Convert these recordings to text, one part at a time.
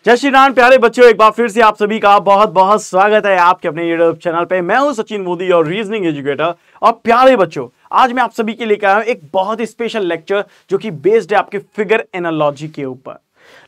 जय श्री राम प्यारे बच्चों, एक बार फिर से आप सभी का बहुत बहुत स्वागत है आपके अपने यूट्यूब चैनल पे। मैं हूं सचिन मोदी और रीजनिंग एजुकेटर। और प्यारे बच्चों, आज मैं आप सभी के लिए लेकर आया हूं एक बहुत ही स्पेशल लेक्चर जो कि बेस्ड है आपके फिगर एनालॉजी के ऊपर।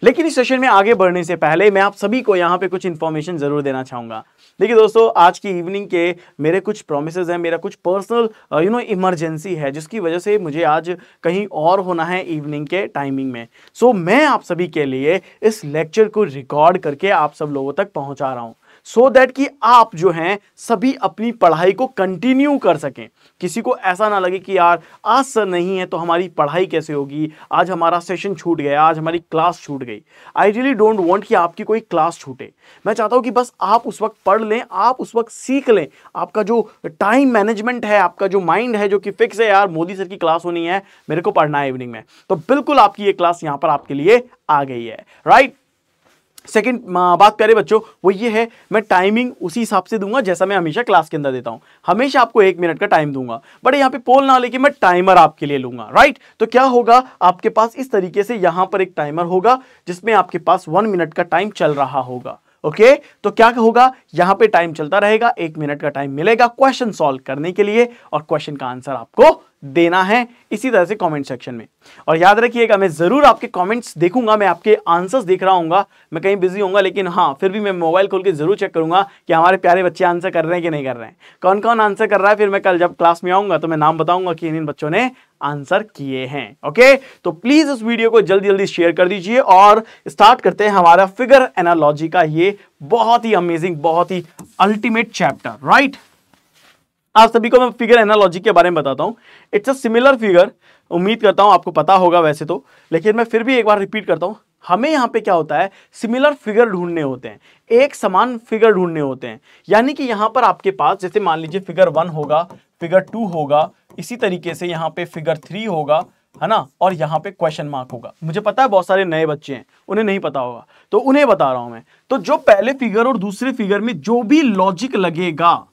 लेकिन इस सेशन में आगे बढ़ने से पहले मैं आप सभी को यहाँ पे कुछ इंफॉर्मेशन जरूर देना चाहूंगा। देखिए दोस्तों, आज की इवनिंग के मेरे कुछ प्रोमिसेस हैं, मेरा कुछ पर्सनल इमरजेंसी है जिसकी वजह से मुझे आज कहीं और होना है इवनिंग के टाइमिंग में। सो मैं आप सभी के लिए इस लेक्चर को रिकॉर्ड करके आप सब लोगों तक पहुंचा रहा हूं सो दैट कि आप जो हैं सभी अपनी पढ़ाई को कंटिन्यू कर सकें। किसी को ऐसा ना लगे कि यार आज सर नहीं है तो हमारी पढ़ाई कैसे होगी, आज हमारा सेशन छूट गया, आज हमारी क्लास छूट गई। आई रियली डोंट वांट कि आपकी कोई क्लास छूटे। मैं चाहता हूं कि बस आप उस वक्त पढ़ लें, आप उस वक्त सीख लें। आपका जो टाइम मैनेजमेंट है, आपका जो माइंड है जो कि फिक्स है, यार मोदी सर की क्लास होनी है, मेरे को पढ़ना है इवनिंग में, तो बिल्कुल आपकी ये क्लास यहां पर आपके लिए आ गई है। राइट। सेकंड बात प्यारे बच्चों वो ये है, मैं टाइमिंग उसी हिसाब से दूंगा जैसा मैं हमेशा क्लास के अंदर देता हूं। हमेशा आपको 1 मिनट का टाइम दूंगा, बट यहां पे पोल ना लेके मैं टाइमर आपके लिए लूंगा। राइट। तो क्या होगा, आपके पास इस तरीके से यहां पर एक टाइमर होगा जिसमें आपके पास 1 मिनट का टाइम चल रहा होगा। ओके तो क्या होगा, यहां पे टाइम चलता रहेगा, 1 मिनट का टाइम मिलेगा क्वेश्चन सॉल्व करने के लिए और क्वेश्चन का आंसर आपको देना है इसी तरह से कमेंट सेक्शन में। और याद रखिएगा, मैं जरूर आपके कमेंट्स देखूंगा, मैं आपके आंसर्स देख रहा हूंगा। मैं कहीं बिजी होऊंगा लेकिन हाँ फिर भी मैं मोबाइल खोल के जरूर चेक करूंगा कि हमारे प्यारे बच्चे आंसर कर रहे हैं कि नहीं कर रहे हैं, कौन कौन आंसर कर रहा है। फिर मैं कल जब क्लास में आऊंगा तो मैं नाम बताऊंगा कि इन बच्चों ने आंसर किए हैं। ओके तो प्लीज इस वीडियो को जल्दी जल्दी शेयर कर दीजिए और स्टार्ट करते हैं हमारा फिगर एनालॉजी का ये बहुत ही अमेजिंग, बहुत ही अल्टीमेट चैप्टर। राइट। आप सभी को मैं फिगर एनालॉजी के बारे में बताता हूं। इट्स अ सिमिलर फिगर, उम्मीद करता हूं आपको पता होगा वैसे तो, लेकिन मैं फिर भी एक बार रिपीट करता हूं। हमें यहां पे क्या होता है, सिमिलर फिगर ढूंढने होते हैं, एक समान फिगर ढूंढने होते हैं। यानी कि यहां पर आपके पास जैसे मान लीजिए फिगर 1 होगा, फिगर 2 होगा, इसी तरीके से यहां पे फिगर 3 होगा, है ना, और यहां पे क्वेश्चन मार्क होगा। मुझे पता है बहुत सारे नए बच्चे हैं, उन्हें नहीं पता होगा, तो उन्हें बता रहा हूं मैं। तो जो पहले फिगर और दूसरे फिगर में जो भी लॉजिक लगेगा,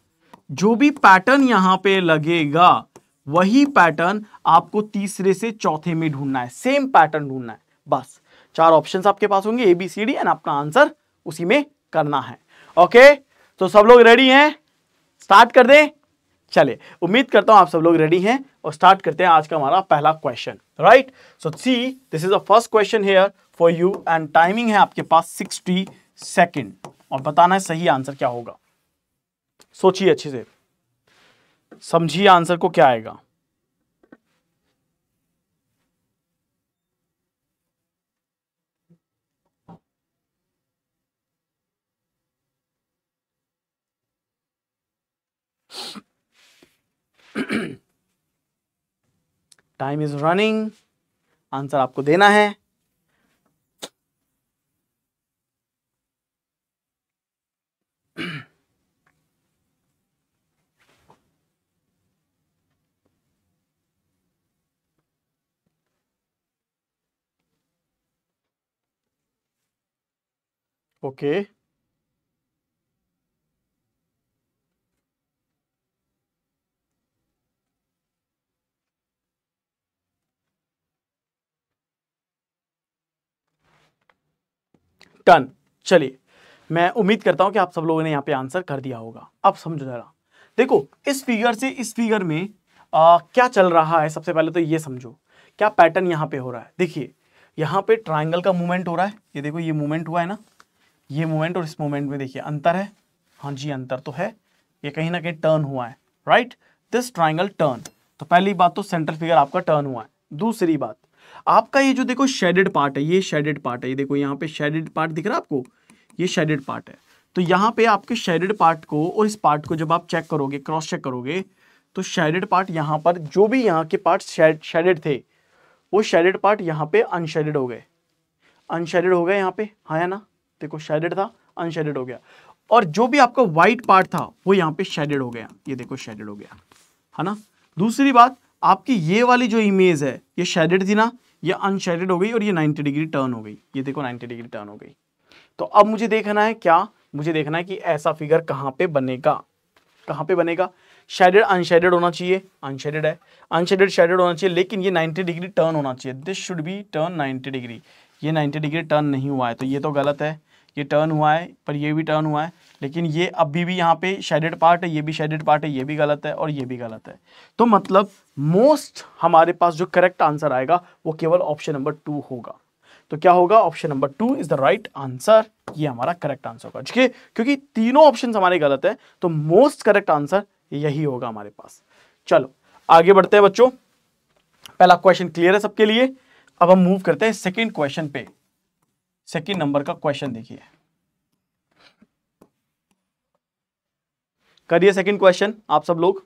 जो भी पैटर्न यहां पे लगेगा, वही पैटर्न आपको तीसरे से चौथे में ढूंढना है, सेम पैटर्न ढूंढना है। बस 4 ऑप्शंस आपके पास होंगे ABCD एंड आपका आंसर उसी में करना है। ओके तो सब लोग रेडी हैं, स्टार्ट कर दें। चलिए, उम्मीद करता हूं आप सब लोग रेडी हैं और स्टार्ट करते हैं आज का हमारा पहला question. Right. So see this is the first question here for you and timing है आपके पास 60 सेकेंड और बताना है सही आंसर क्या होगा। सोचिए अच्छे से, समझिए आंसर को क्या आएगा। टाइम इज रनिंग, आंसर आपको देना है। Okay done. चलिए, मैं उम्मीद करता हूं कि आप सब लोगों ने यहां पे आंसर कर दिया होगा। अब समझो जरा, देखो इस फिगर से इस फिगर में क्या चल रहा है। सबसे पहले तो ये समझो क्या पैटर्न यहां पे हो रहा है। देखिए यहां पे ट्राइंगल का मूवमेंट हो रहा है, ये देखो ये मूवमेंट हुआ है ना, ये मूवमेंट और इस मूवमेंट में देखिए अंतर है। हाँ जी अंतर तो है, ये कहीं ना कहीं टर्न हुआ है। Right, this triangle turn. तो पहली बात तो सेंट्रल फिगर आपका टर्न हुआ है। दूसरी बात, आपका ये जो देखो शेडेड पार्ट है, ये शेडेड पार्ट है, ये देखो यहाँ पे शेडेड पार्ट दिख रहा है आपको, ये शेडेड पार्ट है। तो यहाँ पे आपके शेडेड पार्ट को और इस पार्ट को जब आप चेक करोगे, क्रॉस चेक करोगे, तो शेडेड पार्ट यहाँ पर जो भी यहाँ के पार्ट शेडेड थे, वो शेडेड पार्ट यहाँ पे अनशेडेड हो गए, अनशेडेड हो गए यहाँ पे। हाँ है ना, देखो शेडेड था अनशेडेड हो गया। और जो भी आपका व्हाइट पार्ट था वो यहाँ पे शेडेड हो गया, ये देखो शेडेड हो गया, है ना। दूसरी बात, आपकी ये वाली जो इमेज है ये शेडेड थी ना, ये अनशेडेड हो गई और ये 90 डिग्री टर्न हो गई, ये देखो 90 डिग्री टर्न हो गई। तो अब मुझे देखना है क्या, मुझे देखना है कि ऐसा फिगर कहाँ पे बनेगा, कहाँ पे बनेगा। शेडेड अनशेडेड होना चाहिए, अनशेडेड है, अनशेडेड शेडेड होना चाहिए, लेकिन ये 90 डिग्री टर्न होना चाहिए। This should be turn 90 degree, ये 90 डिग्री टर्न नहीं हुआ है तो ये तो गलत है। ये टर्न हुआ है पर ये भी टर्न हुआ है, लेकिन ये अभी भी यहाँ पे शेडेड पार्ट है, ये भी शेडेड पार्ट है, ये भी गलत है और ये भी गलत है। तो मतलब मोस्ट हमारे पास जो करेक्ट आंसर आएगा वो केवल ऑप्शन नंबर 2 होगा। तो क्या होगा, option number 2 is the right answer, ये हमारा करेक्ट आंसर होगा। ठीक है, क्योंकि तीनों ऑप्शन हमारे गलत है तो मोस्ट करेक्ट आंसर यही होगा हमारे पास। चलो आगे बढ़ते हैं बच्चों, पहला क्वेश्चन क्लियर है सबके लिए। अब हम मूव करते हैं सेकंड क्वेश्चन पे। सेकंड नंबर का क्वेश्चन देखिए, करिए सेकंड क्वेश्चन आप सब लोग।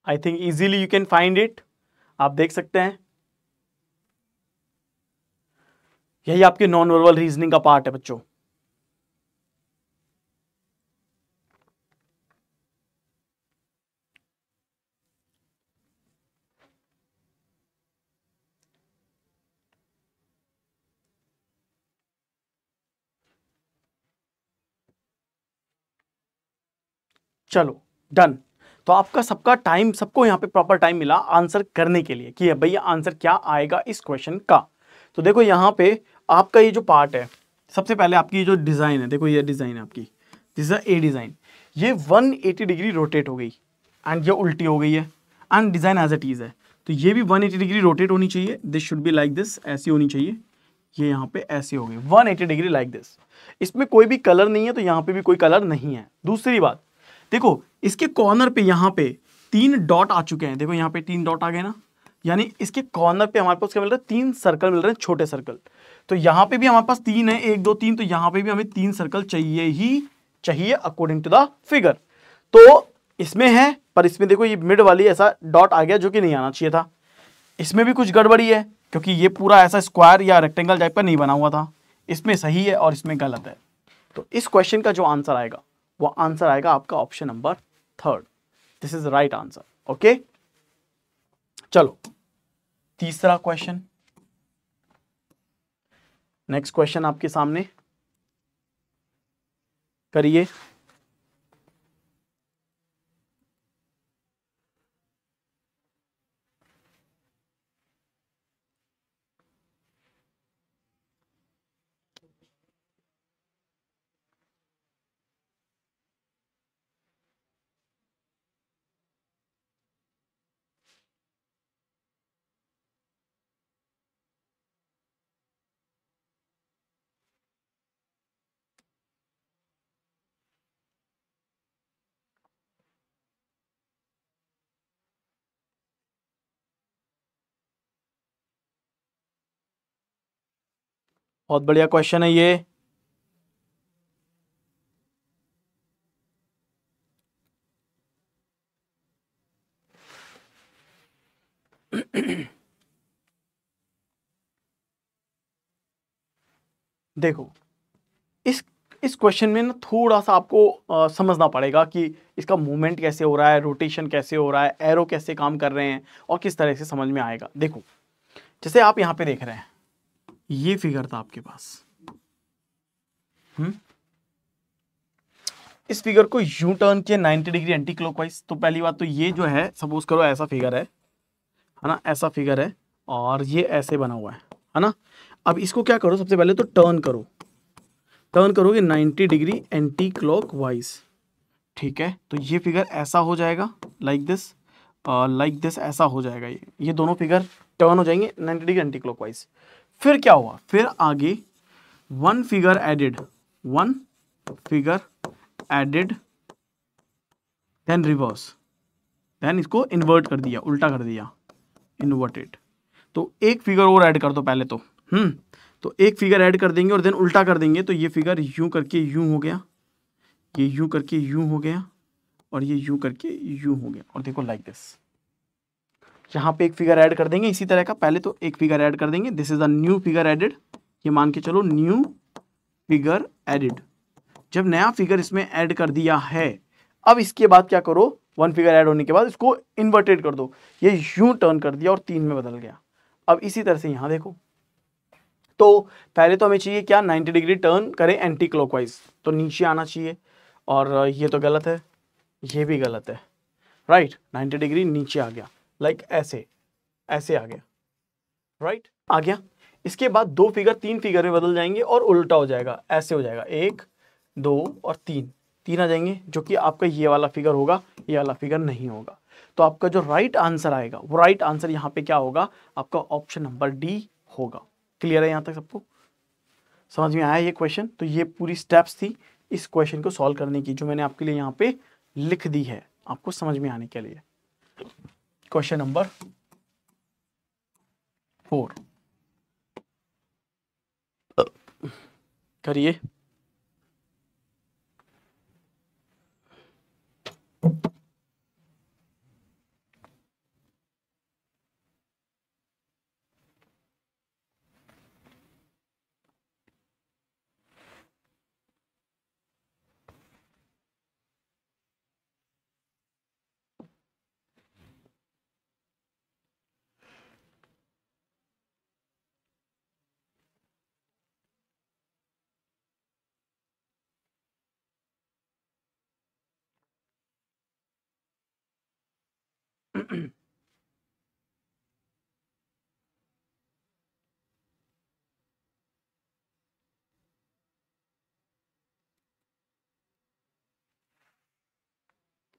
I think easily you can find it, आप देख सकते हैं यही आपके नॉन वर्बल रीजनिंग का पार्ट है बच्चों। चलो डन। तो आपका सबका टाइम, सबको यहाँ पे प्रॉपर टाइम मिला आंसर करने के लिए कि भैया आंसर क्या आएगा इस क्वेश्चन का। तो देखो यहाँ पे आपका ये जो पार्ट है, सबसे पहले आपकी जो डिजाइन है, देखो ये डिजाइन है आपकी, दिस इज ए डिजाइन, ये 180 डिग्री रोटेट हो गई एंड ये उल्टी हो गई है and design as it is है। तो ये भी 180 डिग्री रोटेट होनी चाहिए, this should be like this, ऐसी होनी चाहिए, ये यहाँ पे ऐसी हो गई 180 डिग्री लाइक दिस। इसमें कोई भी कलर नहीं है तो यहाँ पे भी कोई कलर नहीं है। दूसरी बात देखो, इसके कॉर्नर पे यहाँ पे 3 डॉट आ चुके हैं, देखो यहाँ पे 3 डॉट आ गए ना, यानी इसके कॉर्नर पे हमारे पास क्या मिल रहा है, 3 सर्कल मिल रहे हैं, छोटे सर्कल। तो यहाँ पे भी हमारे पास 3 है, 1 2 3, तो यहाँ पे भी हमें 3 सर्कल चाहिए ही चाहिए अकॉर्डिंग टू द फिगर। तो इसमें है, पर इसमें देखो ये मिड वाली ऐसा डॉट आ गया जो कि नहीं आना चाहिए था। इसमें भी कुछ गड़बड़ी है क्योंकि ये पूरा ऐसा स्क्वायर या रेक्टेंगल टाइप का नहीं बना हुआ था, इसमें सही है और इसमें गलत है। तो इस क्वेश्चन का जो आंसर आएगा वो आंसर आएगा आपका option number 3, this is right answer. Okay, चलो तीसरा क्वेश्चन, नेक्स्ट क्वेश्चन आपके सामने, करिए। बहुत बढ़िया क्वेश्चन है ये। देखो इस क्वेश्चन में ना थोड़ा सा आपको समझना पड़ेगा कि इसका मूवमेंट कैसे हो रहा है, रोटेशन कैसे हो रहा है, एरो कैसे काम कर रहे हैं और किस तरह से समझ में आएगा। देखो जैसे आप यहाँ पे देख रहे हैं, ये फिगर था आपके पास, इस फिगर को यूं टर्न किया 90 डिग्री एंटी क्लॉकवाइज। तो पहली बात तो ये जो है, सपोज करो ऐसा फिगर है ना, ऐसा फिगर है और ये ऐसे बना हुआ है ना। अब इसको क्या करो, सबसे पहले तो टर्न करो, टर्न करोगे 90 डिग्री एंटी क्लॉकवाइज, ठीक है। तो ये फिगर ऐसा हो जाएगा लाइक दिस ऐसा हो जाएगा, ये दोनों फिगर टर्न हो जाएंगे 90 डिग्री एंटी क्लॉकवाइज। फिर क्या हुआ, फिर आगे one figure added then reverse, then इसको इन्वर्ट कर दिया, उल्टा कर दिया, इन्वर्टेड। तो एक फिगर और ऐड कर दो पहले तो एक फिगर ऐड कर देंगे और देन उल्टा कर देंगे, तो ये फिगर यूं करके यूं हो गया, ये यूं करके यूं हो गया और ये यूं करके यूं हो गया। और देखो लाइक दिस, यहाँ पे एक फिगर ऐड कर देंगे इसी तरह का, पहले तो एक फिगर ऐड कर देंगे, this is a new figure added, ये मान के चलो न्यू फिगर एडेड, जब नया फिगर इसमें ऐड कर दिया है, अब इसके बाद क्या करो, 1 फिगर ऐड होने के बाद इसको इन्वर्टेड कर दो, ये यूं टर्न कर दिया और 3 में बदल गया। अब इसी तरह से यहां देखो, तो पहले तो हमें चाहिए क्या, 90 डिग्री टर्न करें एंटी क्लॉकवाइज, तो नीचे आना चाहिए, और ये तो गलत है, ये भी गलत है, राइट। 90 डिग्री नीचे आ गया, लाइक ऐसे ऐसे आ गया, राइट, आ गया। इसके बाद 2 फिगर 3 फिगर में बदल जाएंगे और उल्टा हो जाएगा, ऐसे हो जाएगा, 1 2 और 3 आ जाएंगे, जो कि आपका ये वाला फिगर होगा, ये वाला फिगर नहीं होगा। तो आपका जो राइट आंसर आएगा, वो राइट आंसर यहाँ पे क्या होगा, आपका ऑप्शन नंबर डी होगा। क्लियर है यहाँ तक सबको, समझ में आया ये क्वेश्चन? तो ये पूरी स्टेप्स थी इस क्वेश्चन को सॉल्व करने की, जो मैंने आपके लिए यहाँ पे लिख दी है आपको समझ में आने के लिए। क्वेश्चन नंबर 4 करिए।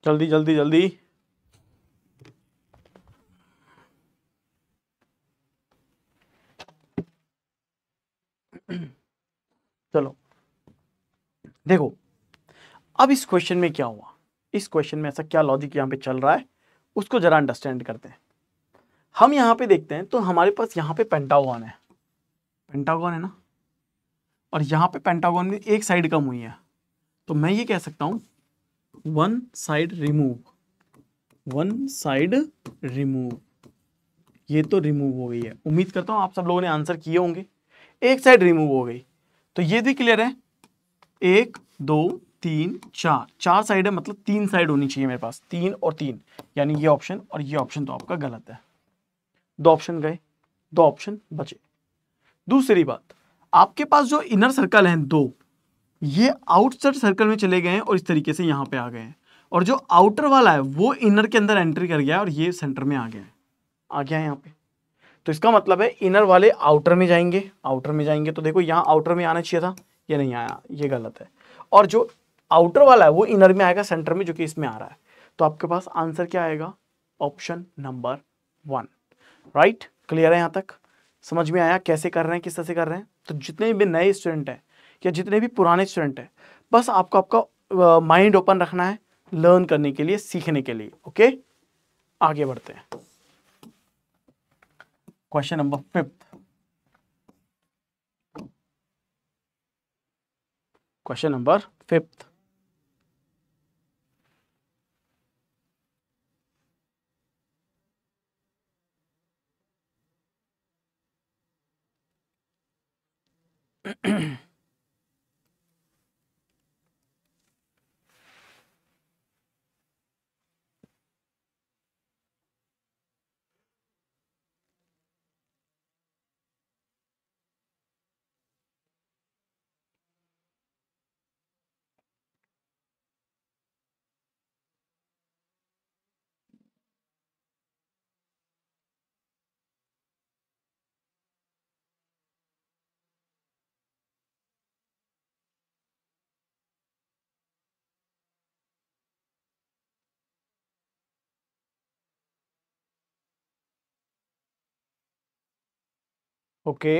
जल्दी जल्दी जल्दी, चलो देखो, अब इस क्वेश्चन में क्या हुआ, इस क्वेश्चन में ऐसा क्या लॉजिक यहाँ पे चल रहा है, उसको जरा अंडरस्टैंड करते हैं। हम यहाँ पे देखते हैं, तो हमारे पास यहाँ पे पेंटागन है, पेंटागन है ना, और यहाँ पे पेंटागन में एक साइड कम हुई है, तो मैं ये कह सकता हूँ one side remove, one side remove, ये तो रिमूव हो गई है। उम्मीद करता हूँ आप सब लोगों ने आंसर किए होंगे, एक साइड रिमूव हो गई, तो ये भी क्लियर है। 1 2 3 4, 4 साइड है, मतलब 3 साइड होनी चाहिए मेरे पास, 3 और 3, यानी ये ऑप्शन और ये ऑप्शन तो आपका गलत है। 2 ऑप्शन गए, 2 ऑप्शन बचे। दूसरी बात, आपके पास जो इनर सर्कल हैं 2, ये आउटसाइड सर्कल में चले गए हैं और इस तरीके से यहाँ पे आ गए हैं, और जो आउटर वाला है वो इनर के अंदर एंट्री कर गया और ये सेंटर में आ गया है, आ गया है यहाँ पे। तो इसका मतलब है इनर वाले आउटर में जाएंगे, आउटर में जाएंगे, तो देखो यहाँ आउटर में आना चाहिए था, ये नहीं आया, ये गलत है। और जो आउटर वाला है वो इनर में आएगा सेंटर में, जो कि इसमें आ रहा है। तो आपके पास आंसर क्या आएगा, ऑप्शन नंबर 1, राइट। क्लियर है यहाँ तक, समझ में आया कैसे कर रहे हैं, किस तरह से कर रहे हैं? तो जितने भी नए स्टूडेंट हैं या जितने भी पुराने स्टूडेंट हैं, बस आपको आपका माइंड ओपन रखना है लर्न करने के लिए, सीखने के लिए। ओके, आगे बढ़ते हैं। Question number 5, question number 5, okay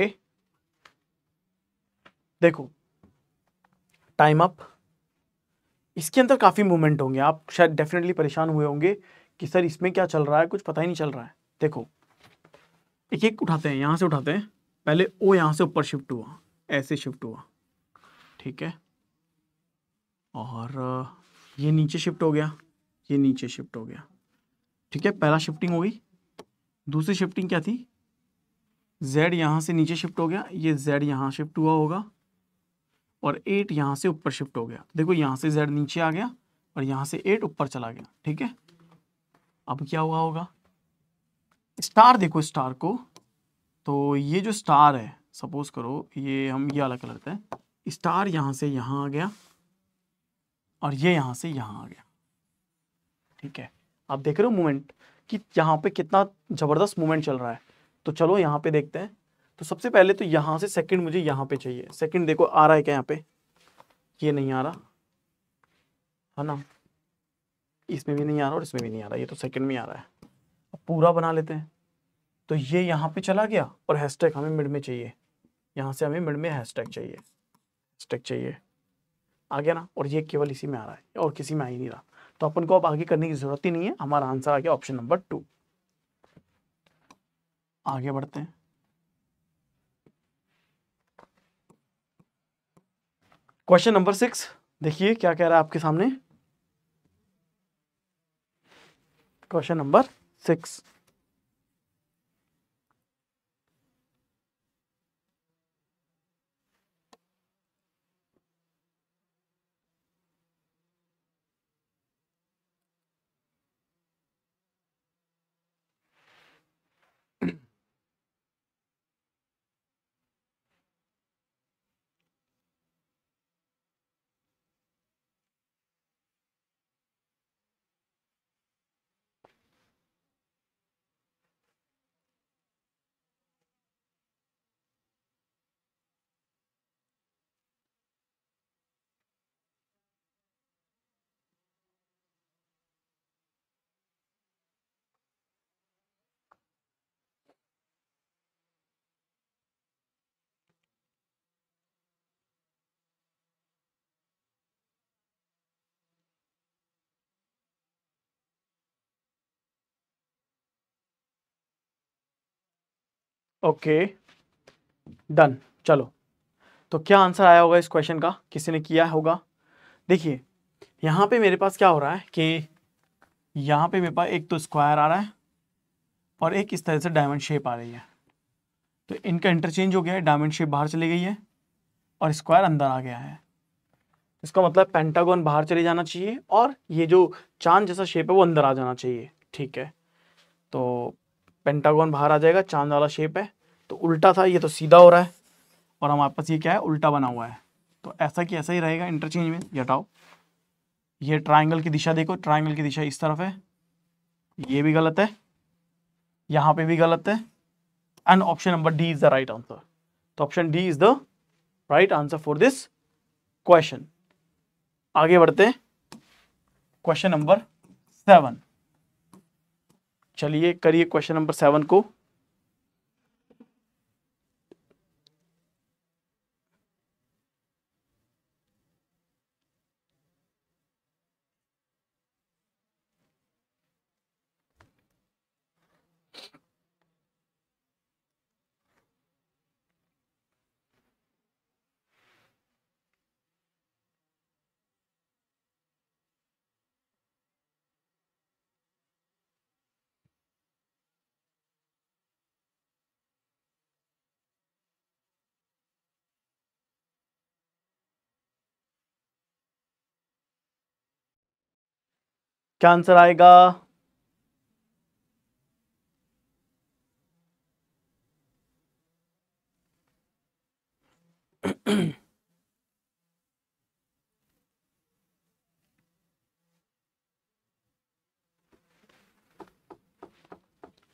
देखो, टाइम अप। इसके अंदर काफी मूवमेंट होंगे, आप शायद डेफिनेटली परेशान हुए होंगे कि सर इसमें क्या चल रहा है, कुछ पता ही नहीं चल रहा है। देखो, एक एक उठाते हैं, यहां से उठाते हैं। पहले ओ यहां से ऊपर शिफ्ट हुआ, ऐसे शिफ्ट हुआ, ठीक है, और ये नीचे शिफ्ट हो गया, ये नीचे शिफ्ट हो गया, ठीक है, पहला शिफ्टिंग हो गई। दूसरी शिफ्टिंग क्या थी, Z यहां से नीचे शिफ्ट हो गया, ये Z यहां शिफ्ट हुआ होगा, और 8 यहाँ से ऊपर शिफ्ट हो गया। देखो यहाँ से z नीचे आ गया और यहाँ से 8 ऊपर चला गया। ठीक है, अब क्या हुआ होगा, स्टार देखो स्टार को, तो ये जो स्टार है, सपोज करो ये हम ये वाला कलर करते हैं, स्टार यहाँ से यहाँ आ गया और ये यहाँ से यहाँ आ गया। ठीक है, आप देख रहे हो मूवमेंट कि यहाँ पे कितना जबरदस्त मूवमेंट चल रहा है। तो चलो यहाँ पे देखते हैं। तो सबसे पहले तो यहाँ से सेकंड मुझे यहाँ पे चाहिए। सेकंड देखो आ रहा है क्या यहाँ पे, ये नहीं आ रहा है ना, इसमें भी नहीं आ रहा और इसमें भी नहीं आ रहा, ये तो सेकंड में आ रहा है। अब पूरा बना लेते हैं। तो ये यहाँ पे चला गया और हैशटैग हमें मिड में चाहिए, यहाँ से हमें मिड में हैशटैग चाहिए, हैशटैग चाहिए, आ गया ना। और ये केवल इसी में आ रहा है और किसी में आ ही नहीं रहा, तो अपन को अब आगे करने की जरूरत ही नहीं है। हमारा आंसर आ गया ऑप्शन नंबर 2। आगे बढ़ते हैं। क्वेश्चन नंबर 6 देखिए क्या कह रहा है आपके सामने। Question number 6, okay done. चलो, तो क्या आंसर आया होगा इस क्वेश्चन का, किसी ने किया होगा। देखिए यहाँ पे मेरे पास क्या हो रहा है कि यहाँ पे मेरे पास एक तो स्क्वायर आ रहा है और एक इस तरह से डायमंड शेप आ रही है। तो इनका इंटरचेंज हो गया है, डायमंड शेप बाहर चली गई है और स्क्वायर अंदर आ गया है। इसका मतलब पेंटागन बाहर चले जाना चाहिए और ये जो चांद जैसा शेप है वो अंदर आ जाना चाहिए। ठीक है, तो पेंटागन बाहर आ जाएगा, चांद वाला शेप है तो उल्टा था, ये तो सीधा हो रहा है और हमारे पास ये क्या है, उल्टा बना हुआ है। तो ऐसा कि ऐसा ही रहेगा इंटरचेंज में। ये हटाओ, ये ट्राइंगल की दिशा देखो, ट्राइंगल की दिशा इस तरफ है, ये भी गलत है, यहाँ पे भी गलत है, and option number D is the right answer. तो option D is the right answer for this question. आगे बढ़ते हैं, क्वेश्चन नंबर 7। चलिए करिए क्वेश्चन नंबर 7 को। क्या आंसर आएगा?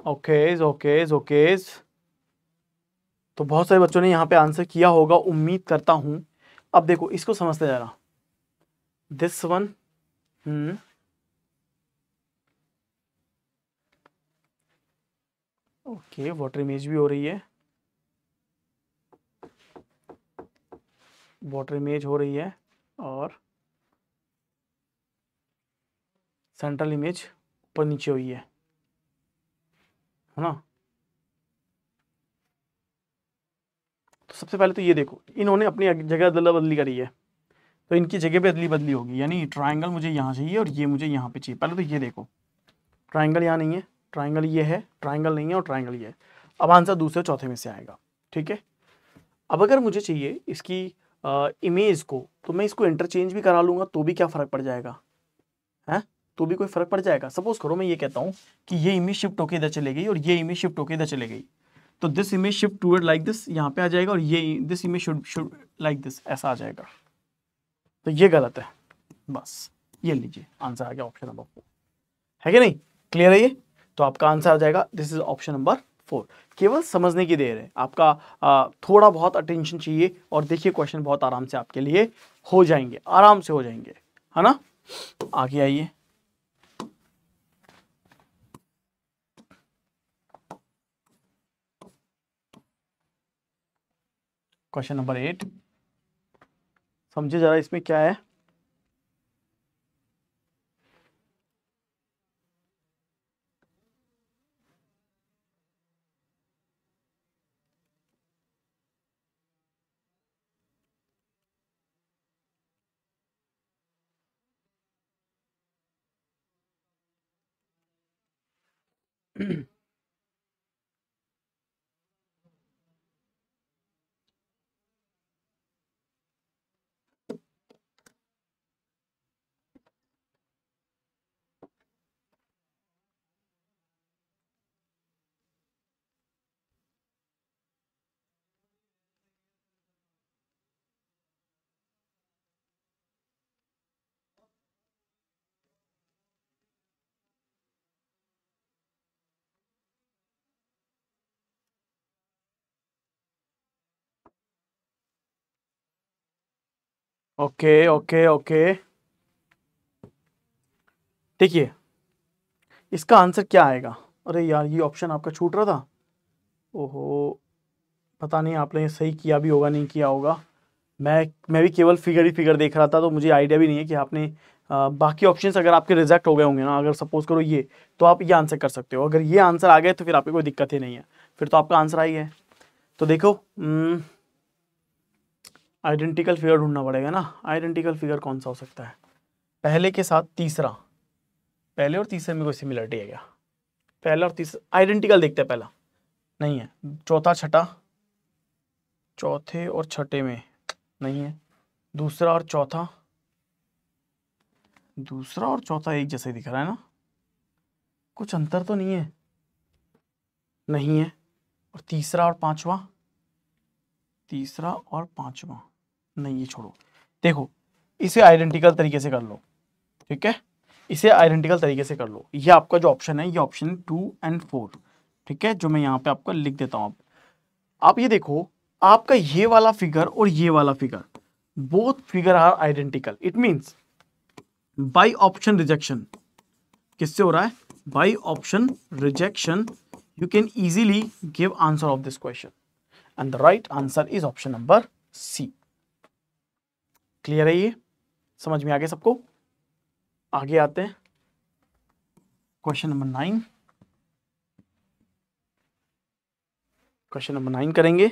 Okays okays okays. तो बहुत सारे बच्चों ने यहाँ पे आंसर किया होगा, उम्मीद करता हूं। अब देखो इसको समझते जरा, this one, okay water image भी हो रही है, वाटर इमेज हो रही है और सेंट्रल इमेज ऊपर नीचे हुई है ना। तो सबसे पहले तो ये देखो, इन्होंने अपनी जगह अदला बदली करी है, तो इनकी जगह पे अदली बदली होगी, यानी ट्राइंगल मुझे यहाँ चाहिए और ये मुझे यहाँ पे चाहिए। पहले तो ये देखो, ट्राइंगल यहाँ नहीं है, ट्राइंगल ये है, ट्राइंगल नहीं है और ट्राइंगल ये है। अब आंसर दूसरे चौथे में से आएगा। ठीक है, अब अगर मुझे चाहिए इसकी इमेज को, तो मैं इसको इंटरचेंज भी करा लूंगा तो भी क्या फर्क पड़ जाएगा, है तो भी कोई फर्क पड़ जाएगा। सपोज करो मैं ये कहता हूँ कि ये इमेज शिफ्ट होके इधर चले गई और ये इमेज शिफ्ट होके इधर चले गई, तो this image shift toward like this यहाँ पे आ जाएगा और ये this image should like this ऐसा आ जाएगा, तो ये गलत है। बस ये लीजिए आंसर आ गया ऑप्शन नंबर 4, है कि नहीं, क्लियर है ये। तो आपका आंसर आ जाएगा दिस इज ऑप्शन नंबर 4। केवल समझने की देर है, आपका थोड़ा बहुत अटेंशन चाहिए और देखिए क्वेश्चन बहुत आराम से आपके लिए हो जाएंगे, आराम से हो जाएंगे, है ना। आगे आइए, क्वेश्चन नंबर 8, समझिए जरा इसमें क्या है। ओके ओके ओके, देखिए इसका आंसर क्या आएगा। अरे यार ये ऑप्शन आपका छूट रहा था, ओहो पता नहीं आपने सही किया भी होगा नहीं किया होगा। मैं भी केवल फिगर ही फिगर देख रहा था, तो मुझे आइडिया भी नहीं है कि आपने बाकी ऑप्शंस अगर आपके रिजेक्ट हो गए होंगे ना, अगर सपोज करो ये, तो आप ये आंसर कर सकते हो। अगर ये आंसर आ गए तो फिर आपको कोई दिक्कत ही नहीं है, फिर तो आपका आंसर आई है। तो देखो आइडेंटिकल फिगर ढूंढना पड़ेगा ना। आइडेंटिकल फिगर कौन सा हो सकता है, पहले के साथ तीसरा, पहले और तीसरे में कोई सिमिलरिटी है क्या, पहला और तीसरा आइडेंटिकल देखते हैं, पहला नहीं है, चौथा छठा, चौथे और छठे में नहीं है, दूसरा और चौथा, दूसरा और चौथा एक जैसे दिख रहा है ना, कुछ अंतर तो नहीं है, नहीं है, और तीसरा और पांचवा, तीसरा और पांचवा नहीं, ये छोड़ो। देखो इसे आइडेंटिकल तरीके से कर लो, ठीक है, इसे आइडेंटिकल तरीके से कर लो। ये आपका जो ऑप्शन है ये ऑप्शन 2 और 4, ठीक है, जो मैं यहाँ पे आपको लिख देता हूँ। आप ये देखो आपका ये वाला फिगर और ये वाला figure, both figure are identical, it means by option rejection, किससे हो रहा है, by option rejection, you can easily give answer of this question and the right answer is option number C। Clear है, ये समझ में आ गया सबको। आगे आते हैं क्वेश्चन नंबर 9, क्वेश्चन नंबर 9 करेंगे।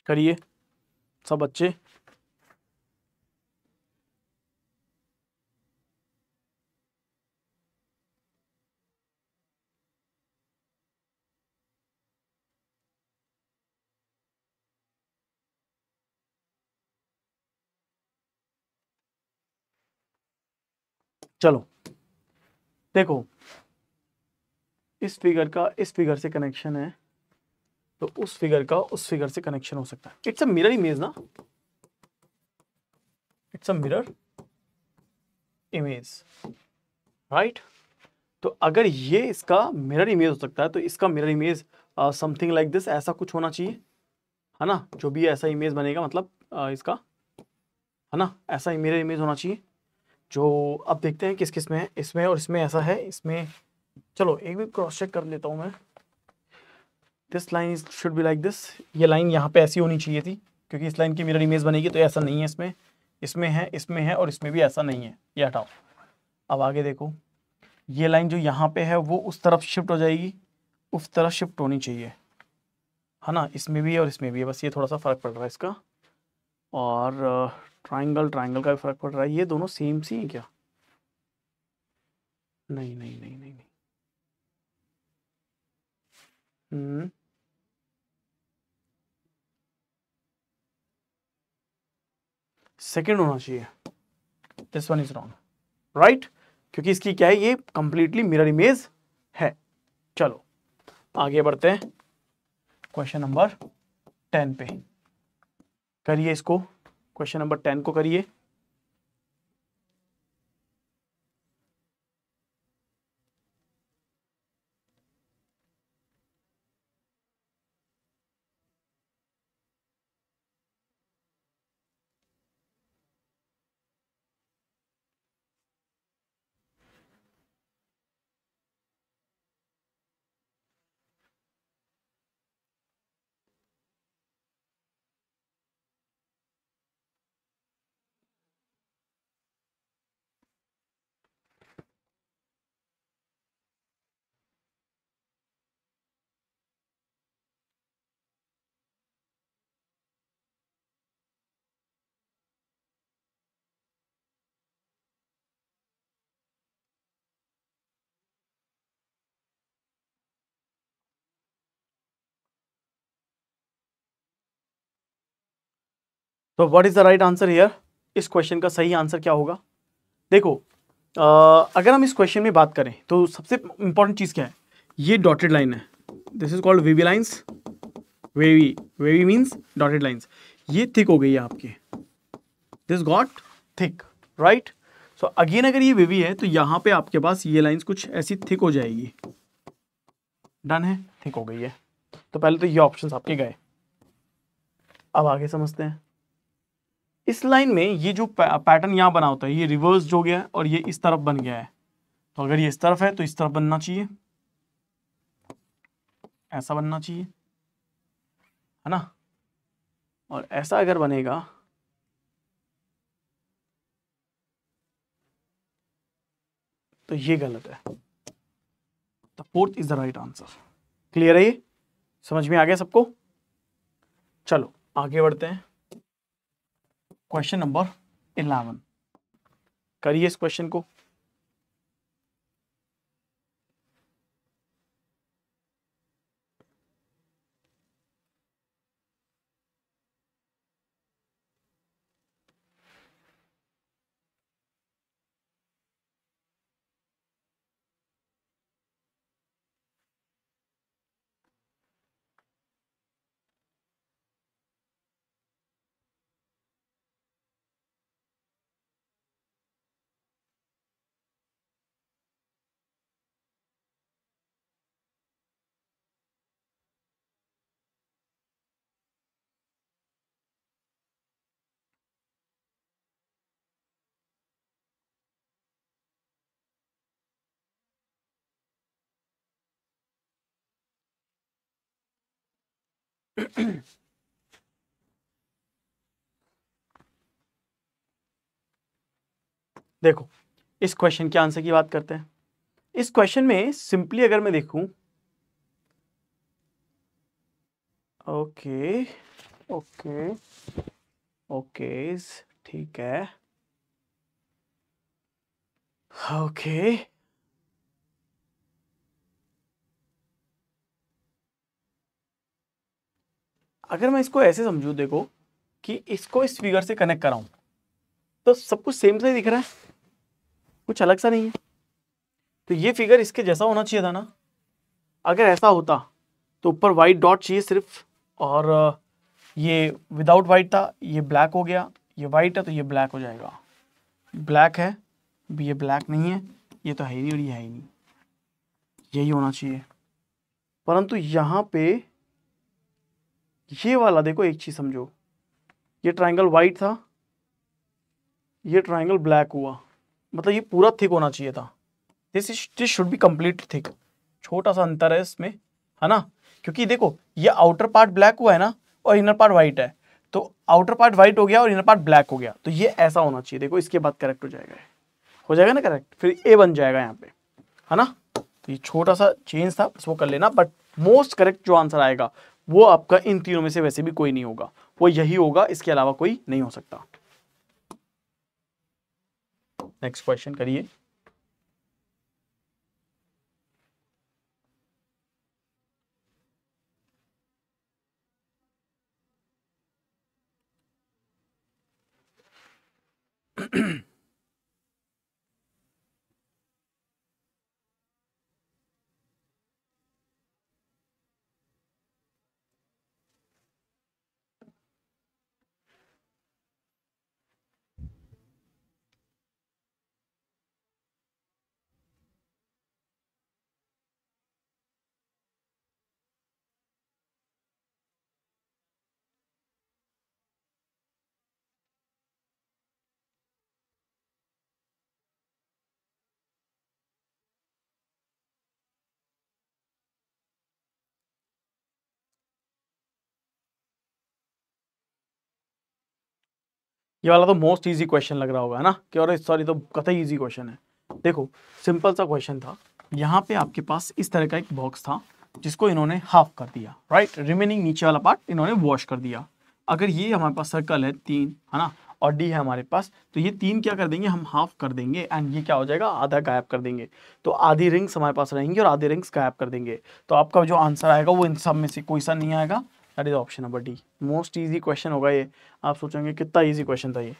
करिए सब बच्चे। चलो देखो इस फिगर का इस फिगर से कनेक्शन है, तो उस फिगर का उस फिगर से कनेक्शन हो सकता है। इट्स अ मिरर इमेज ना, it's a mirror image, right. तो अगर ये इसका मिरर इमेज हो सकता है तो इसका mirror image something like this, ऐसा कुछ होना चाहिए, है ना, जो भी ऐसा इमेज बनेगा मतलब इसका, है ना, ऐसा ही मिरर इमेज होना चाहिए। जो अब देखते हैं किस किस में है, इसमें और इसमें ऐसा है, इसमें चलो एक भी क्रॉस चेक कर लेता हूँ मैं। This line should be like this, ये लाइन यहाँ पे ऐसी होनी चाहिए थी, क्योंकि इस लाइन की मिरर इमेज बनेगी, तो ऐसा नहीं है इसमें, इसमें है और इसमें भी ऐसा नहीं है, ये हटाओ। अब आगे देखो, ये लाइन जो यहाँ पे है वो उस तरफ शिफ्ट हो जाएगी, उस तरफ शिफ्ट होनी चाहिए, है ना, इसमें भी है और इसमें भी है, बस ये थोड़ा सा फर्क पड़ रहा है इसका। और ट्राइंगल का भी फर्क पड़ रहा है, ये दोनों सेम सी है क्या? नहीं नहीं नहीं नहीं नहीं, सेकेंड होना चाहिए, this one is wrong, right, क्योंकि इसकी क्या है, ये कंप्लीटली मिरर इमेज है। चलो आगे बढ़ते हैं, क्वेश्चन नंबर 10 पे करिए इसको, क्वेश्चन नंबर 10 को करिए। तो what is the right answer here, इस क्वेश्चन का सही आंसर क्या होगा? देखो अगर हम इस क्वेश्चन में बात करें तो सबसे इंपॉर्टेंट चीज क्या है, ये डॉटेड लाइन है, this is called wavy lines, wavy means dotted lines, ये थिक हो गई है आपकी, this got thick, right. So again अगर ये वेवी है तो यहाँ पे आपके पास ये लाइंस कुछ ऐसी थिक हो जाएगी, डन है, थिक हो गई है। तो पहले तो ये ऑप्शंस आपके गए, अब आगे समझते हैं। इस लाइन में ये जो पैटर्न यहाँ बना होता है, ये रिवर्स हो गया है और ये इस तरफ बन गया है, तो अगर ये इस तरफ है तो इस तरफ बनना चाहिए, ऐसा बनना चाहिए, है ना, और ऐसा अगर बनेगा तो ये गलत है, the fourth is the right answer. Clear है ये, समझ में आ गया सबको? चलो आगे बढ़ते हैं, क्वेश्चन नंबर 11 करिए इस क्वेश्चन को। देखो इस क्वेश्चन के आंसर की बात करते हैं। इस क्वेश्चन में सिंपली अगर मैं देखूं, ओके ओके ओके ठीक है, ओके अगर मैं इसको ऐसे समझू, देखो कि इसको इस फिगर से कनेक्ट कराऊं तो सब कुछ सेम सा ही दिख रहा है, कुछ अलग सा नहीं है, तो ये फिगर इसके जैसा होना चाहिए था ना। अगर ऐसा होता तो ऊपर वाइट डॉट चाहिए सिर्फ, और ये विदाउट वाइट था, ये ब्लैक हो गया, ये वाइट है तो ये ब्लैक हो जाएगा, ब्लैक है, ये ब्लैक नहीं है, ये तो है ही नहीं और ये है ही नहीं, यही होना चाहिए। परंतु यहाँ पे ये वाला देखो, एक चीज समझो, ये ट्राइंगल व्हाइट था, ये ट्राइंगल ब्लैक हुआ, मतलब ये पूरा थिक होना चाहिए था। This should B complete thick. छोटा सा अंतर है इसमें, है ना, क्योंकि देखो ये आउटर पार्ट ब्लैक हुआ है ना और इनर पार्ट व्हाइट है, तो आउटर पार्ट व्हाइट हो गया और इनर पार्ट ब्लैक हो गया, तो ये ऐसा होना चाहिए। देखो इसके बाद करेक्ट हो जाएगा ना करेक्ट, फिर ए बन जाएगा यहाँ पे, है ना। तो ये छोटा सा चेंज था, बस वो कर लेना, बट मोस्ट करेक्ट जो आंसर आएगा वो आपका इन तीनों में से वैसे भी कोई नहीं होगा, वो यही होगा, इसके अलावा कोई नहीं हो सकता। नेक्स्ट क्वेश्चन करिए। ये वाला तो मोस्ट इजी क्वेश्चन लग रहा होगा, है ना, कि और सॉरी तो कतई इजी क्वेश्चन है। देखो सिंपल सा क्वेश्चन था, यहाँ पे आपके पास इस तरह का एक बॉक्स था जिसको इन्होंने हाफ कर दिया, राइट, रिमेनिंग नीचे वाला पार्ट इन्होंने वॉश कर दिया। अगर ये हमारे पास सर्कल है 3, है ना, और डी है हमारे पास, तो ये 3 क्या कर देंगे, हम हाफ कर देंगे एंड ये क्या हो जाएगा, आधा गायब कर देंगे। तो आधी रिंग्स हमारे पास रहेंगी और आधी रिंग्स गायब कर देंगे। तो आपका जो आंसर आएगा वो इन सब में से कोई सा नहीं आएगा, that is option number D. Most easy question होगा ये। आप सोचेंगे कितना इजी क्वेश्चन था ये।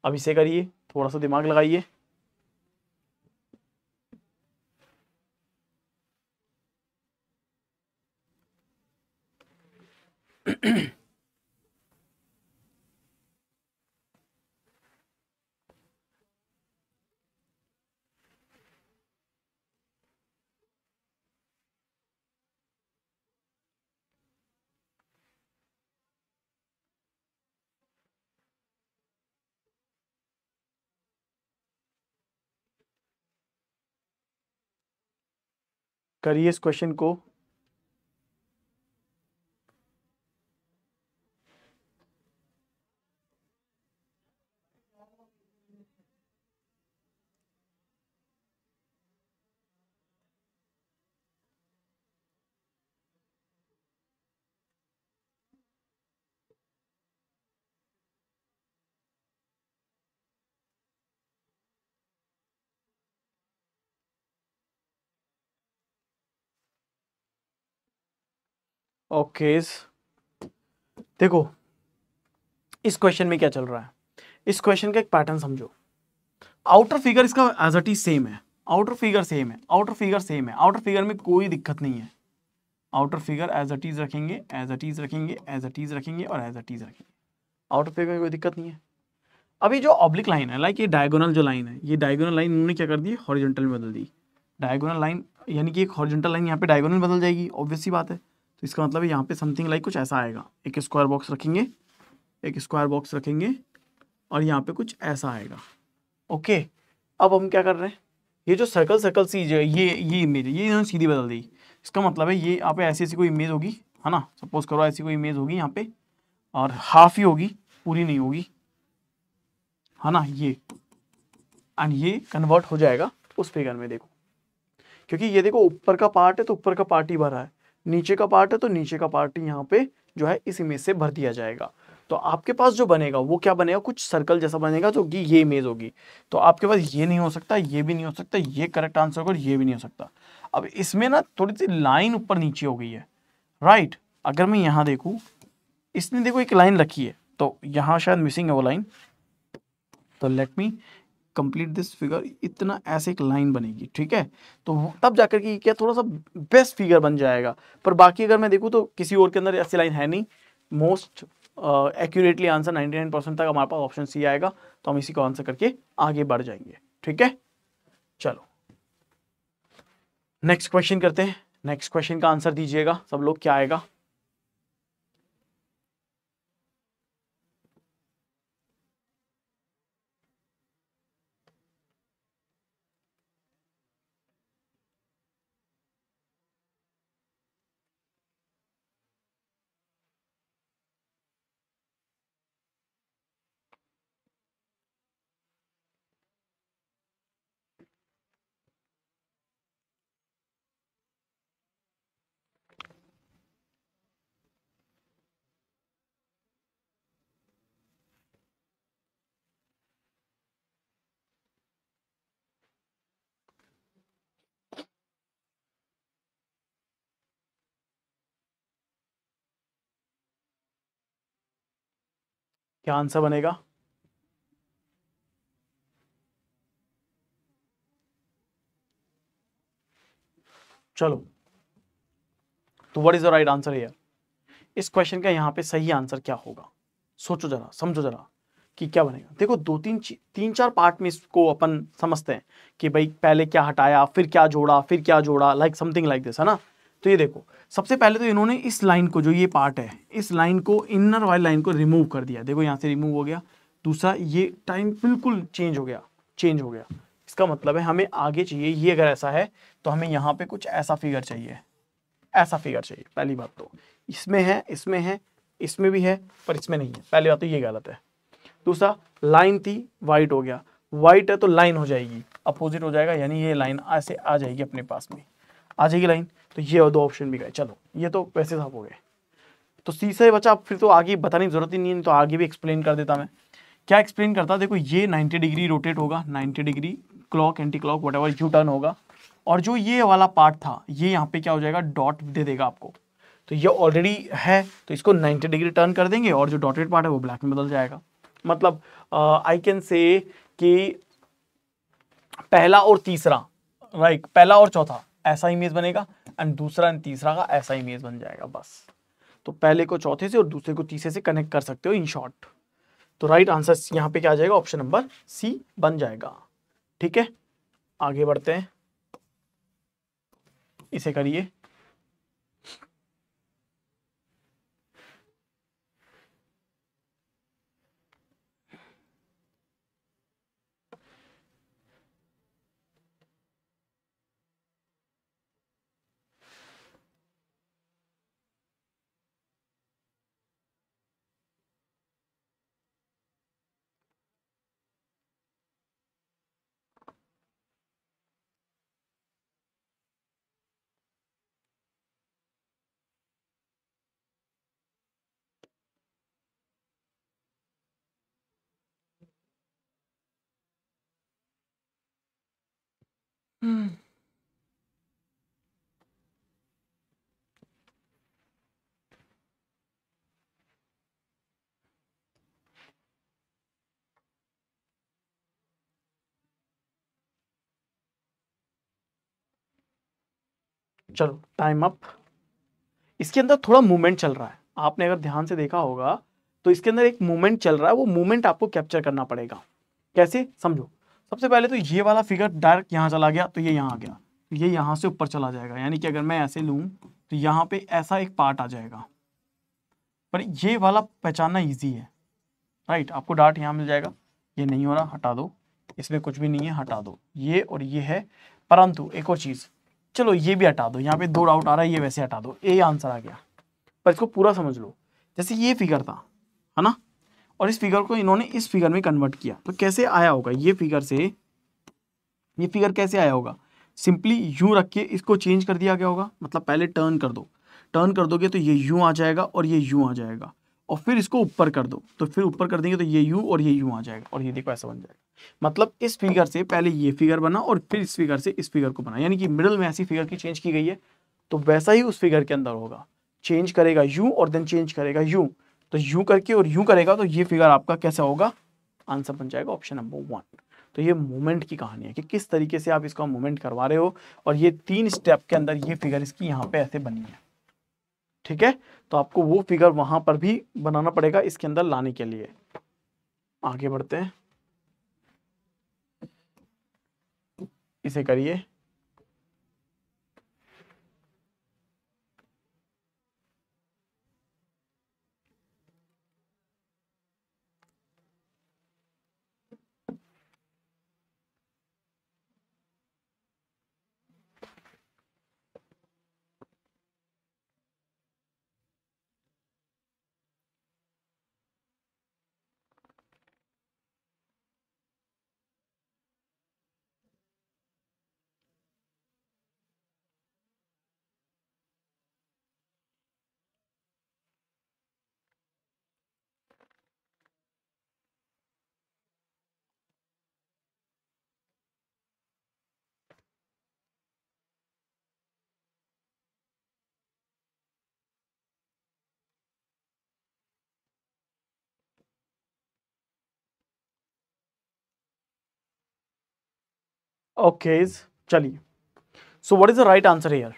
अब इसे करिए, थोड़ा सा दिमाग लगाइए। करिए इस क्वेश्चन को। ओके देखो इस क्वेश्चन में क्या चल रहा है, इस क्वेश्चन का एक पैटर्न समझो। आउटर फिगर इसका एज इट इज सेम है, आउटर फिगर सेम है, आउटर फिगर सेम है, आउटर फिगर में कोई दिक्कत नहीं है। Outer figure as it is रखेंगे, एज इट इज रखेंगे, एज इट इज रखेंगे और एज इट इज रखेंगे। आउटर फिगर में कोई दिक्कत नहीं है। अभी जो ऑब्लिक लाइन है, लाइक ये डायगोनल जो लाइन है, ये डायगोनल लाइन उन्होंने क्या कर दी, हॉरिजॉन्टल में बदल दी। डायगोनल लाइन यानी कि एक हॉरिजॉन्टल लाइन यहाँ पे डायगोनल बदल जाएगी, ऑब्वियस सी बात है। तो इसका मतलब है यहाँ पे समथिंग लाइक कुछ ऐसा आएगा, एक स्क्वायर बॉक्स रखेंगे, एक स्क्वायर बॉक्स रखेंगे और यहाँ पे कुछ ऐसा आएगा। ओके, अब हम क्या कर रहे हैं, ये जो सर्कल सर्कल सी जो ये इमेज है, ये इन्होंने सीधी बदल दी। इसका मतलब है ये यहाँ पे ऐसी ऐसी कोई इमेज होगी, है ना, सपोज करो ऐसी कोई इमेज होगी यहाँ पे और हाफ ही होगी, पूरी नहीं होगी, है ना, ये एंड ये कन्वर्ट हो जाएगा उस फिगर में। देखो क्योंकि ये देखो ऊपर का पार्ट है तो ऊपर का पार्ट ही भरा है, नीचे का पार्ट है तो नीचे का पार्ट ही यहाँ पे जो है इस इमेज से भर दिया जाएगा। तो आपके पास जो बनेगा वो क्या बनेगा, कुछ सर्कल जैसा बनेगा जो कि ये इमेज होगी। तो आपके पास ये नहीं हो सकता, ये भी नहीं हो सकता, ये करेक्ट आंसर होगा और ये भी नहीं हो सकता। अब इसमें ना थोड़ी सी लाइन ऊपर नीचे हो गई है, राइट। अगर मैं यहाँ देखूँ, इसने देखो एक लाइन रखी है तो यहाँ शायद मिसिंग है वो लाइन, तो let me complete this figure. इतना ऐसे एक लाइन बनेगी, ठीक है, तो तब जाकर के क्या थोड़ा सा बेस्ट फिगर बन जाएगा। पर बाकी अगर मैं देखूँ तो किसी और के अंदर ऐसी लाइन है नहीं। मोस्ट एक्यूरेटली आंसर 99% तक हमारे पास ऑप्शन सी आएगा, तो हम इसी को आंसर करके आगे बढ़ जाएंगे, ठीक है। चलो नेक्स्ट क्वेश्चन करते हैं। नेक्स्ट क्वेश्चन का आंसर दीजिएगा सब लोग, क्या आएगा। क्या आंसर बनेगा? चलो, तो what is the right answer here? इस क्वेश्चन का यहाँ पे सही आंसर क्या होगा? सोचो जरा, समझो जरा कि क्या बनेगा। देखो, तीन चार पार्ट में इसको अपन समझते हैं कि भाई पहले क्या हटाया, फिर क्या जोड़ा, फिर क्या जोड़ा, लाइक समथिंग लाइक दिस, है ना। तो ये देखो, सबसे पहले तो इन्होंने इस लाइन को, जो ये पार्ट है, इस लाइन को, इनर वाली लाइन को रिमूव कर दिया। देखो यहाँ से रिमूव हो गया। दूसरा, ये टाइम बिल्कुल चेंज हो गया, चेंज हो गया। इसका मतलब है हमें आगे चाहिए, ये अगर ऐसा है तो हमें यहाँ पे कुछ ऐसा फिगर चाहिए, ऐसा फिगर चाहिए। पहली बात तो इसमें है, इसमें है, इसमें भी है, पर इसमें नहीं है। पहली बात तो ये गलत है। दूसरा, लाइन थी, वाइट हो गया। वाइट है तो लाइन हो जाएगी, अपोजिट हो जाएगा, यानी ये लाइन ऐसे आ जाएगी, अपने पास में आ जाएगी लाइन। तो ये दो ऑप्शन भी गए। चलो, ये तो वैसे साफ हो गए। तो तीसरा बचा, फिर तो आगे बताने की जरूरत ही नहीं है, तो आगे भी एक्सप्लेन कर देता मैं। क्या एक्सप्लेन करता? देखो, ये 90 डिग्री रोटेट होगा, 90 degree clock, anti clock, what ever, U turn होगा। और जो ये वाला पार्ट था, ये यहाँ पे क्या हो जाएगा, डॉट दे देगा आपको। तो ये ऑलरेडी है, तो इसको 90 डिग्री टर्न कर देंगे, और जो डॉटेड पार्ट है वो ब्लैक में बदल जाएगा। मतलब आई कैन से कि पहला और तीसरा, राइट, पहला और चौथा ऐसा इमेज बनेगा, एंड दूसरा एंड तीसरा का ऐसा इमेज बन जाएगा, बस। तो पहले को चौथे से और दूसरे को तीसरे से कनेक्ट कर सकते हो, इन शॉर्ट। तो राइट आंसर यहां पे क्या आ जाएगा, ऑप्शन नंबर सी बन जाएगा। ठीक है, आगे बढ़ते हैं, इसे करिए। चलो, टाइम अप। इसके अंदर थोड़ा मूवमेंट चल रहा है, आपने अगर ध्यान से देखा होगा तो इसके अंदर एक मूवमेंट चल रहा है, वो मूवमेंट आपको कैप्चर करना पड़ेगा। कैसे, समझो। सबसे पहले तो ये वाला फिगर डायरेक्ट यहाँ चला गया, तो ये यहाँ आ गया, तो ये यहाँ से ऊपर चला जाएगा, यानी कि अगर मैं ऐसे लूँ तो यहाँ पे ऐसा एक पार्ट आ जाएगा। पर ये वाला पहचानना ईजी है, राइट। आपको डार्ट यहाँ मिल जाएगा, ये नहीं हो रहा, हटा दो, इसमें कुछ भी नहीं है, हटा दो, ये और ये है। परंतु एक और चीज, चलो ये भी हटा दो, यहाँ पे दो डाउट आ रहा है, ये वैसे हटा दो, ये आंसर आ गया। पर इसको पूरा समझ लो। जैसे ये फिगर था, है ना, और इस फिगर को इन्होंने इस फिगर में कन्वर्ट किया, तो कैसे आया होगा ये फिगर से, ये फिगर कैसे आया होगा? सिंपली यूं रख के इसको चेंज कर दिया गया होगा। मतलब पहले टर्न कर दो, टर्न कर दोगे तो ये यूं आ जाएगा और ये यूं आ जाएगा, और फिर इसको ऊपर कर दो, तो फिर ऊपर कर देंगे तो ये यू और ये यूं आ जाएगा, और ये देखो ऐसा बन जाएगा। मतलब इस फिगर से पहले ये फिगर बना और फिर इस फिगर से इस फिगर को बना, यानी कि मिडिल में ऐसी फिगर की चेंज की गई है। तो वैसा ही उस फिगर के अंदर होगा, चेंज करेगा यू और देन चेंज करेगा यू, तो यू करके और यू करेगा, तो ये फिगर आपका कैसा होगा, आंसर बन जाएगा ऑप्शन नंबर 1। तो ये मूवमेंट की कहानी है कि किस तरीके से आप इसका मूवमेंट करवा रहे हो, और ये 3 स्टेप के अंदर ये फिगर इसकी यहाँ पे ऐसे बनी है। ठीक है, तो आपको वो फिगर वहां पर भी बनाना पड़ेगा इसके अंदर लाने के लिए। आगे बढ़ते हैं, इसे करिए। ओके चलिए, so what is the right answer here?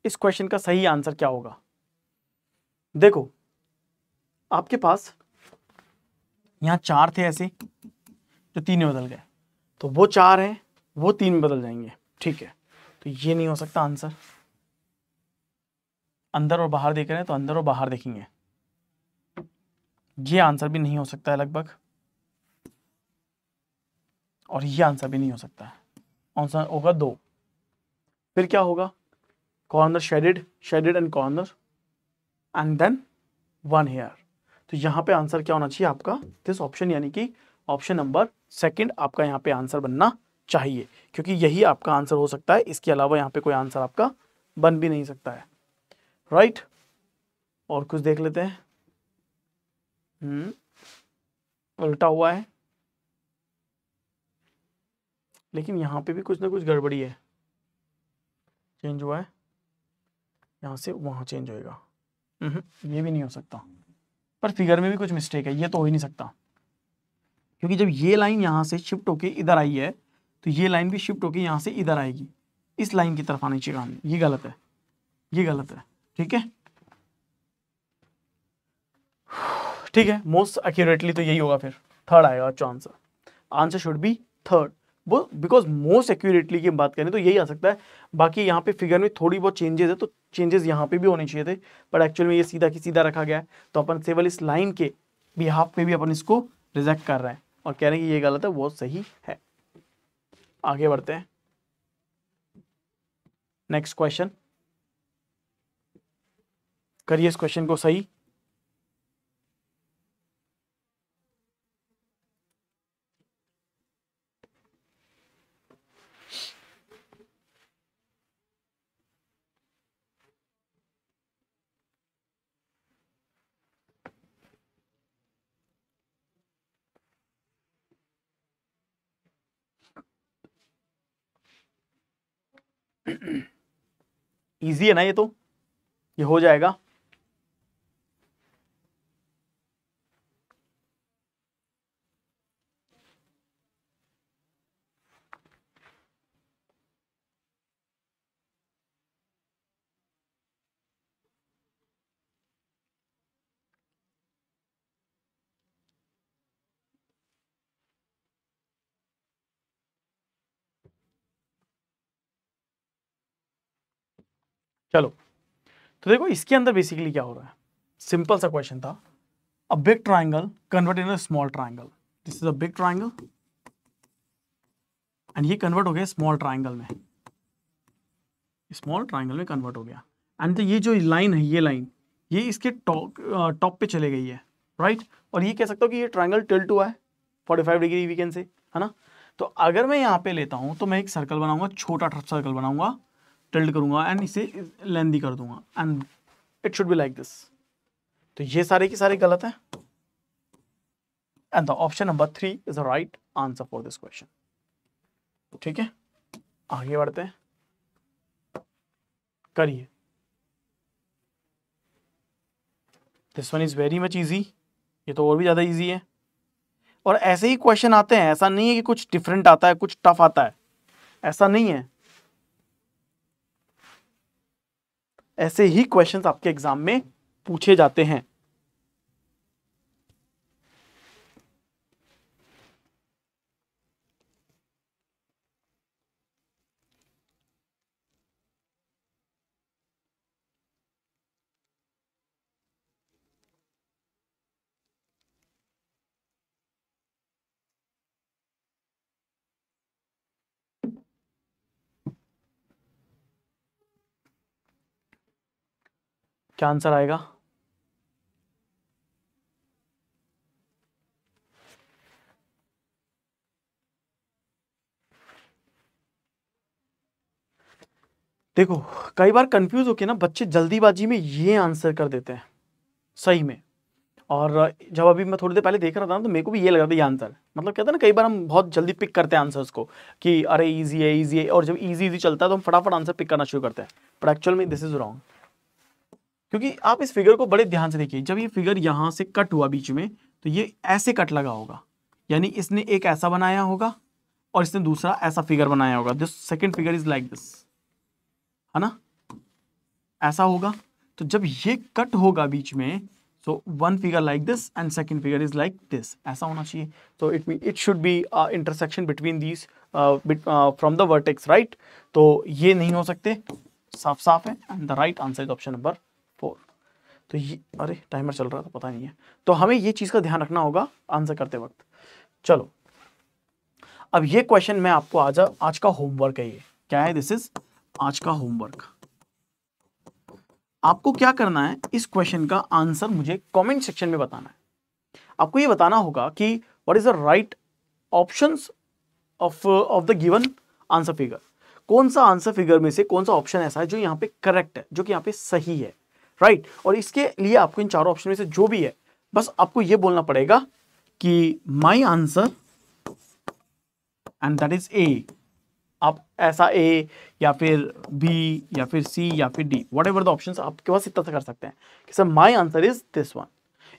इस क्वेश्चन का सही आंसर क्या होगा? देखो, आपके पास यहां 4 थे ऐसे जो 3 में बदल गए, तो वो 4 हैं, वो 3 में बदल जाएंगे, ठीक है। तो ये नहीं हो सकता आंसर। अंदर और बाहर देख रहे हैं तो अंदर और बाहर देखेंगे, ये आंसर भी नहीं हो सकता है लगभग, और ये आंसर भी नहीं हो सकता है। आंसर होगा 2। फिर क्या होगा? Corner shaded, shaded and corner, and then 1 here. तो यहाँ पे आंसर क्या होना चाहिए आपका? दिस ऑप्शन, यानी कि ऑप्शन नंबर 2 आपका यहाँ पे आंसर बनना चाहिए, क्योंकि यही आपका आंसर हो सकता है। इसके अलावा यहाँ पे कोई आंसर आपका बन भी नहीं सकता है, राइट? और कुछ देख लेते हैं। उल्टा हुआ है, लेकिन यहाँ पे भी कुछ ना कुछ गड़बड़ी है। चेंज हुआ है, यहाँ से वहाँ चेंज होएगा। ये भी नहीं हो सकता। पर फिगर में भी कुछ मिस्टेक है, ये तो हो ही नहीं सकता, क्योंकि जब ये लाइन यहाँ से शिफ्ट होके इधर आई है, तो ये लाइन भी शिफ्ट होके यहाँ से इधर आएगी, इस लाइन की तरफ आनी चाहिए। ये गलत है, ये गलत है, ठीक है, ठीक है। मोस्ट एक्यूरेटली तो यही होगा, फिर 3rd आएगा answer. Answer should be 3rd, वो बिकॉज मोस्ट एक्यूरेटली की बात करें तो यही आ सकता है। बाकी यहाँ पे फिगर में थोड़ी बहुत चेंजेस है, तो चेंजेस यहाँ पे भी होने चाहिए थे, बट एक्चुअल में ये सीधा की सीधा रखा गया है। तो अपन केवल इस लाइन के बिहाफ पे भी अपन इसको रिजेक्ट कर रहे हैं और कह रहे हैं कि ये गलत है, वो सही है। आगे बढ़ते हैं, नेक्स्ट क्वेश्चन। करिए इस क्वेश्चन को सही। इजी है ना ये? तो ये हो जाएगा। चलो, तो देखो इसके अंदर बेसिकली क्या हो रहा है। सिंपल सा क्वेश्चन था, a big triangle convert in a small triangle. This is a big triangle and ये कन्वर्ट हो गया स्मॉल ट्राइंगल में, स्मॉल ट्राइंगल में कन्वर्ट हो गया। एंड ये जो लाइन है, ये लाइन ये इसके टॉप पे चले गई है, राइट? और ये कह सकता हूँ कि ये ट्राइंगल टिल्ट हुआ है 45 डिग्री वी कैन से, है ना? तो अगर मैं यहाँ पे लेता हूँ तो मैं एक सर्कल बनाऊंगा, छोटा सर्कल बनाऊंगा, टिल्ट करूंगा एंड इसे लेंथी कर दूंगा, and it should be like this. तो ये सारे की सारे गलत है, and the option number 3 is the right answer for this question. ठीक है, आगे बढ़ते हैं, करिए। This one is very much easy, ये तो और भी ज्यादा इजी है। और ऐसे ही क्वेश्चन आते हैं, ऐसा नहीं है कि कुछ डिफरेंट आता है, कुछ टफ आता है, ऐसा नहीं है। ऐसे ही क्वेश्चंस आपके एग्जाम में पूछे जाते हैं। क्या आंसर आएगा? देखो, कई बार कंफ्यूज होके ना बच्चे जल्दीबाजी में ये आंसर कर देते हैं सही में। और जब अभी मैं थोड़ी देर पहले देख रहा था ना, तो मेरे को भी ये लग रहा था ये आंसर, मतलब कहते हैं ना कई बार हम बहुत जल्दी पिक करते हैं आंसर्स को कि अरे इजी है, इजी है, और जब इजी इजी चलता है तो हम फटाफट आंसर पिक करना शुरू करते हैं, बट एक्चुअल में दिस इज रॉन्ग। क्योंकि आप इस फिगर को बड़े ध्यान से देखिए, जब ये फिगर यहां से कट हुआ बीच में, तो ये ऐसे कट लगा होगा, यानी इसने एक ऐसा बनाया होगा और इसने दूसरा ऐसा फिगर बनाया होगा, this second figure is like this, है ना, ऐसा होगा। तो जब ये कट होगा बीच में, so one figure like this and second figure is like this, ऐसा होना चाहिए। तो it should be intersection between these from the vertex, right. तो ये नहीं हो सकते, साफ साफ है, and the right answer is option number 4। तो ये, अरे टाइमर चल रहा था, पता नहीं है। तो हमें ये चीज का ध्यान रखना होगा आंसर करते वक्त। चलो, अब ये क्वेश्चन मैं आपको आज का होमवर्क है, ये क्या है, दिस इज आज का होमवर्क। आपको क्या करना है, इस क्वेश्चन का आंसर मुझे कमेंट सेक्शन में बताना है। आपको ये बताना होगा कि what is the right options of the given answer figure, कौन सा आंसर फिगर में से कौन सा ऑप्शन ऐसा है जो यहाँ पे करेक्ट है, जो कि यहाँ पे सही है, राइट। और इसके लिए आपको इन चारों ऑप्शन में से जो भी है, बस आपको ये बोलना पड़ेगा कि my answer and that is a. आप ऐसा ए या फिर बी या फिर सी या फिर D, what ever the option, आपके पास इतना सा कर सकते हैं कि sir my answer is this one.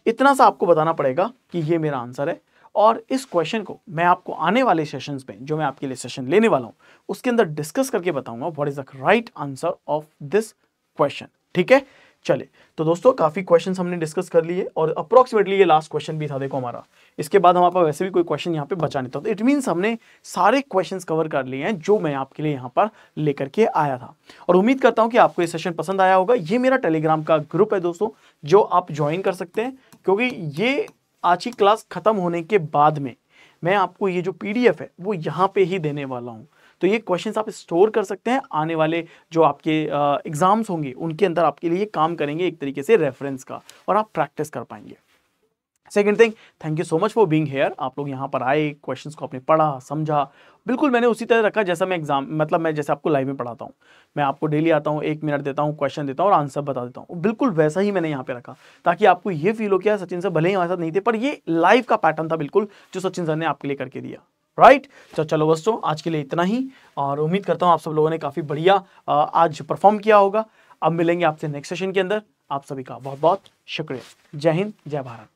इतना सा आपको बताना पड़ेगा कि ये मेरा आंसर है। और इस क्वेश्चन को मैं आपको आने वाले सेशंस में, जो मैं आपके लिए सेशन लेने वाला हूं, उसके अंदर डिस्कस करके बताऊंगा what is the right answer of this question, ठीक है। चले, तो दोस्तों काफी क्वेश्चंस हमने डिस्कस कर लिए और अप्रोक्सीमेटली ये लास्ट क्वेश्चन भी था, देखो हमारा। इसके बाद हमारे पास वैसे भी कोई क्वेश्चन यहाँ पे बचा नहीं था, तो इट मीन्स हमने सारे क्वेश्चंस कवर कर लिए हैं जो मैं आपके लिए यहाँ पर लेकर के आया था। और उम्मीद करता हूँ कि आपको ये सेशन पसंद आया होगा। ये मेरा टेलीग्राम का ग्रुप है दोस्तों, जो आप ज्वाइन कर सकते हैं, क्योंकि ये आज की क्लास खत्म होने के बाद में मैं आपको ये जो PDF है वो यहाँ पे ही देने वाला हूँ। तो ये क्वेश्चंस आप स्टोर कर सकते हैं, आने वाले जो आपके एग्जाम्स होंगे उनके अंदर आपके लिए काम करेंगे एक तरीके से रेफरेंस का, और आप प्रैक्टिस कर पाएंगे। Second thing, thank you so much for being here. आप लोग यहाँ पर आए, क्वेश्चंस को आपने पढ़ा, समझा, बिल्कुल मैंने उसी तरह रखा जैसा मैं एग्जाम, मतलब मैं जैसे आपको लाइव में पढ़ाता हूँ। मैं आपको डेली आता हूँ, 1 मिनट देता हूँ, क्वेश्चन देता हूँ और आंसर बता देता हूँ, बिल्कुल वैसा ही मैंने यहाँ पे रखा, ताकि आपको ये फील हो कि सचिन सर भले ही हमारे साथ नहीं थे, पर ये लाइव का पैटर्न था बिल्कुल, जो सचिन सर ने आपके लिए करके दिया, राइट। तो चलो दोस्तों, आज के लिए इतना ही, और उम्मीद करता हूँ आप सब लोगों ने काफ़ी बढ़िया आज परफॉर्म किया होगा। अब मिलेंगे आपसे नेक्स्ट सेशन के अंदर। आप सभी का बहुत बहुत शुक्रिया। जय हिंद, जय भारत।